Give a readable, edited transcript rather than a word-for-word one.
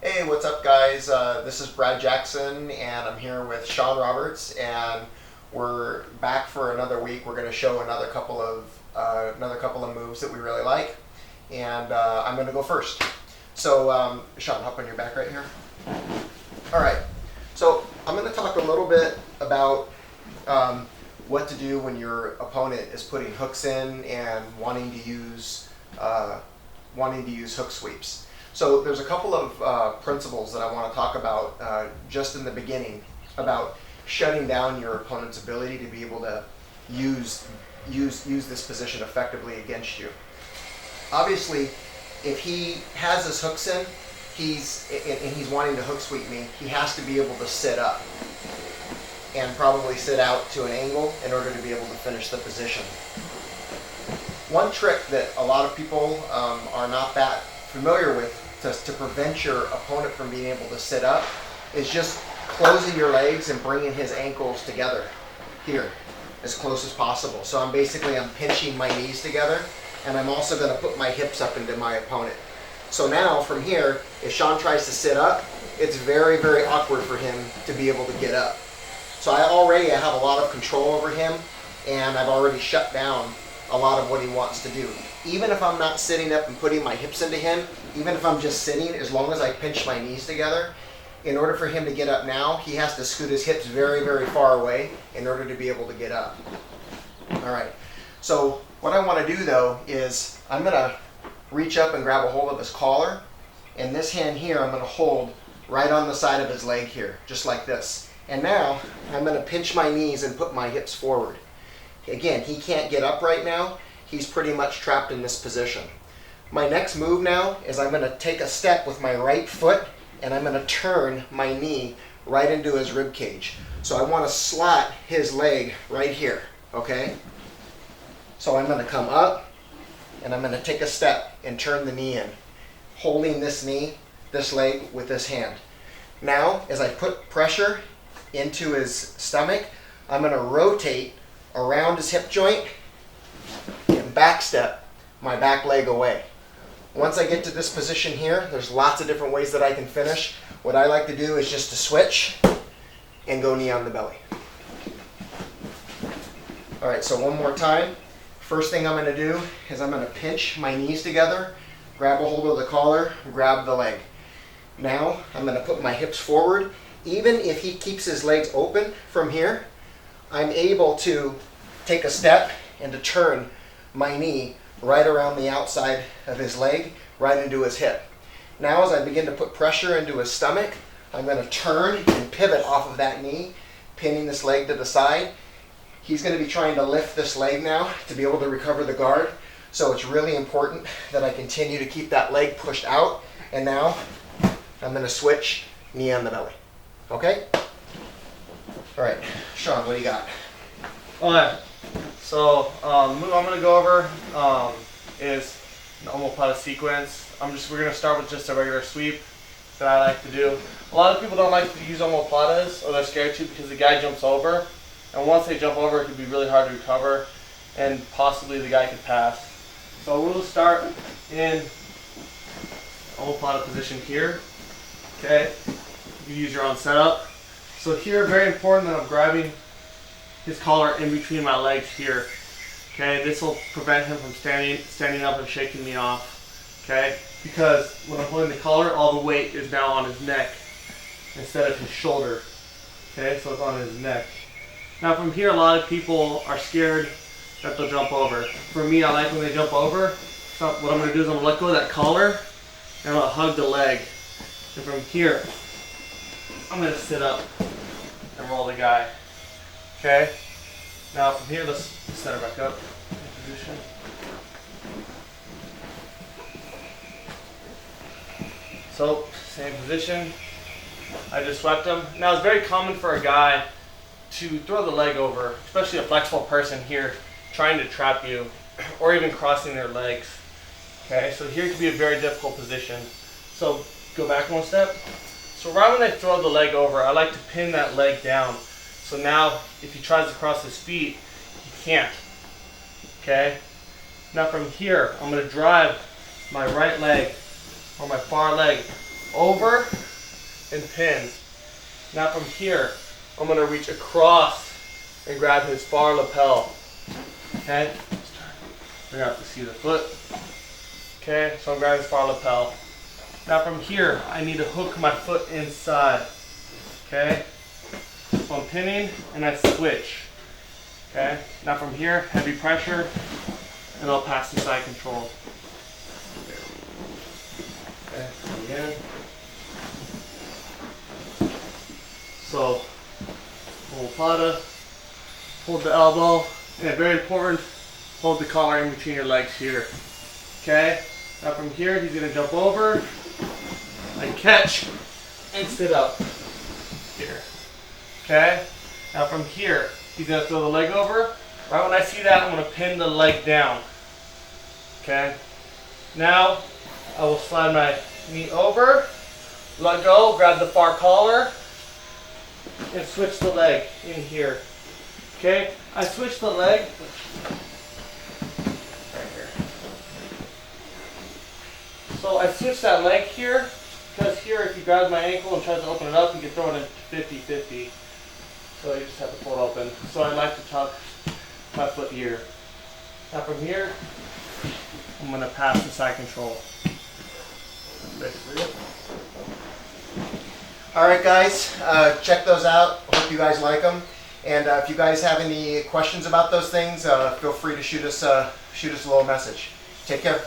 Hey, what's up, guys? This is Brad Jackson, and I'm here with Sean Roberts, and we're back for another week. We're going to show another couple of moves that we really like, and I'm going to go first. So, Sean, hop on your back right here. All right. So I'm going to talk a little bit about what to do when your opponent is putting hooks in and wanting to use hook sweeps. So there's a couple of principles that I want to talk about just in the beginning about shutting down your opponent's ability to be able to use this position effectively against you. Obviously, if he has his hooks in, he's wanting to hook sweep me, he has to be able to sit up and probably sit out to an angle in order to be able to finish the position. One trick that a lot of people are not that familiar with to prevent your opponent from being able to sit up is just closing your legs and bringing his ankles together here as close as possible. So I'm pinching my knees together, and I'm also going to put my hips up into my opponent. So now from here, if Sean tries to sit up, it's very, very awkward for him to be able to get up. So I have a lot of control over him, and I've already shut down a lot of what he wants to do. Even if I'm not sitting up and putting my hips into him, even if I'm just sitting, as long as I pinch my knees together, in order for him to get up now, he has to scoot his hips very, very far away in order to be able to get up. All right, so what I want to do though is I'm going to reach up and grab a hold of his collar, and this hand here I'm going to hold right on the side of his leg here, just like this. And now I'm going to pinch my knees and put my hips forward. Again, he can't get up right now. He's pretty much trapped in this position. My next move now is I'm going to take a step with my right foot, and I'm going to turn my knee right into his rib cage. So I want to slot his leg right here, okay? So I'm going to come up, and I'm going to take a step and turn the knee in, holding this leg with this hand. Now, as I put pressure into his stomach, I'm going to rotate around his hip joint and back step my back leg away. Once I get to this position here, there's lots of different ways that I can finish. What I like to do is just to switch and go knee on the belly. All right, so one more time. First thing I'm going to do is I'm going to pinch my knees together, grab a hold of the collar, grab the leg. Now I'm going to put my hips forward. Even if he keeps his legs open from here, I'm able to take a step and to turn my knee right around the outside of his leg, right into his hip. Now as I begin to put pressure into his stomach, I'm going to turn and pivot off of that knee, pinning this leg to the side. He's going to be trying to lift this leg now to be able to recover the guard. So it's really important that I continue to keep that leg pushed out. And now I'm going to switch knee on the belly. Okay? All right, Sean, what do you got? Okay, so the move I'm going to go over is an Omoplata sequence. We're going to start with just a regular sweep that I like to do. A lot of people don't like to use Omoplatas, or they're scared to because the guy jumps over. And once they jump over, it can be really hard to recover, and possibly the guy could pass. So we'll start in Omoplata position here. Okay, you use your own setup. So here, very important that I'm grabbing his collar in between my legs here. Okay, this will prevent him from standing up and shaking me off. Okay, because when I'm holding the collar, all the weight is now on his neck instead of his shoulder. Okay, so it's on his neck. Now from here, a lot of people are scared that they'll jump over. For me, I like when they jump over. So what I'm going to do is I'm going to let go of that collar and I'm going to hug the leg. And from here, I'm going to sit up and roll the guy. Okay? Now from here, let's set her back up in position. So, same position. I just swept him. Now it's very common for a guy to throw the leg over, especially a flexible person here trying to trap you or even crossing their legs. Okay, so here could be a very difficult position. So go back one step. So right when I throw the leg over, I like to pin that leg down. So now if he tries to cross his feet, he can't. Okay? Now from here, I'm going to drive my right leg or my far leg over and pin. Now from here, I'm going to reach across and grab his far lapel. Okay? We're going to have to see the foot. Okay, so I'm grabbing his far lapel. Now from here, I need to hook my foot inside. Okay? So I'm pinning and I switch. Okay? Now from here, heavy pressure, and I'll pass the side control. Okay, again. So, Omoplata, hold the elbow, and very important, hold the collar in between your legs here. Okay? Now from here, he's going to jump over, and catch, and sit up. Here. Okay? Now from here, he's going to throw the leg over. Right when I see that, I'm going to pin the leg down. Okay? Now, I will slide my knee over, let go, grab the far collar, and switch the leg in here. Okay? I switch the leg right here. So I switch that leg here, because here if you grab my ankle and try to open it up, you can throw it in 50-50. So you just have to pull it open. So I like to tuck my foot here. Now from here, I'm going to pass the side control. That's basically it. All right, guys, check those out. Hope you guys like them. And if you guys have any questions about those things, feel free to shoot us a little message. Take care.